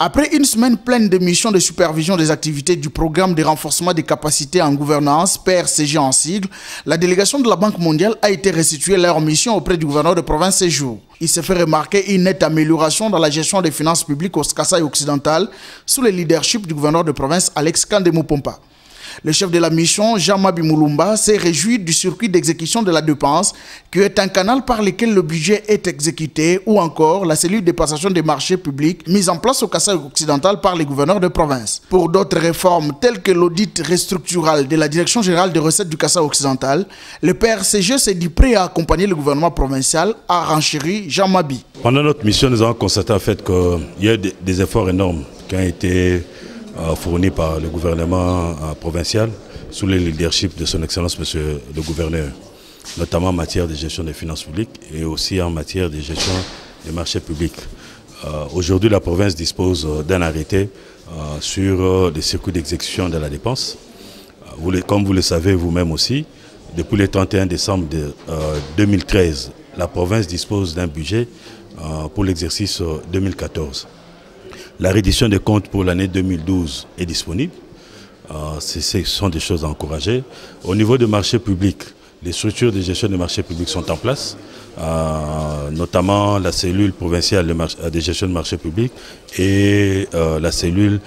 Après une semaine pleine de missions de supervision des activités du programme de renforcement des capacités en gouvernance, PRCG en sigle, la délégation de la Banque mondiale a été restituée leur mission auprès du gouverneur de province ces jours. Il s'est fait remarquer une nette amélioration dans la gestion des finances publiques au Kasaï occidental sous le leadership du gouverneur de province Alex Kandemou Pompa. Le chef de la mission, Jean-Mabi Moulumba, s'est réjoui du circuit d'exécution de la dépense, qui est un canal par lequel le budget est exécuté, ou encore la cellule de passation des marchés publics mise en place au Kasaï occidental par les gouverneurs de province. Pour d'autres réformes telles que l'audit restructural de la Direction générale des recettes du Kasaï occidental, le PRCG s'est dit prêt à accompagner le gouvernement provincial, a renchéri Jean-Mabi. Pendant notre mission, nous avons constaté en fait qu'il y a des efforts énormes qui ont été fourni par le gouvernement provincial sous le leadership de son Excellence Monsieur le Gouverneur, notamment en matière de gestion des finances publiques et aussi en matière de gestion des marchés publics. Aujourd'hui, la province dispose d'un arrêté sur les circuits d'exécution de la dépense. Comme vous le savez vous-même aussi, depuis le 31 décembre 2013, la province dispose d'un budget pour l'exercice 2014. La reddition des comptes pour l'année 2012 est disponible. Ce sont des choses à encourager. Au niveau des marchés publics, les structures de gestion des marchés publics sont en place, notamment la cellule provinciale de gestion de marchés publics et la cellule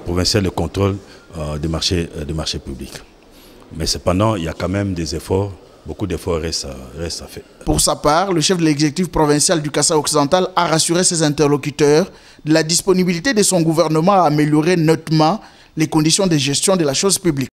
provinciale de contrôle des marchés publics. Mais cependant, il y a quand même des efforts. Beaucoup d'efforts restent à faire. Pour sa part, le chef de l'exécutif provincial du Kasaï occidental a rassuré ses interlocuteurs de la disponibilité de son gouvernement à améliorer nettement les conditions de gestion de la chose publique.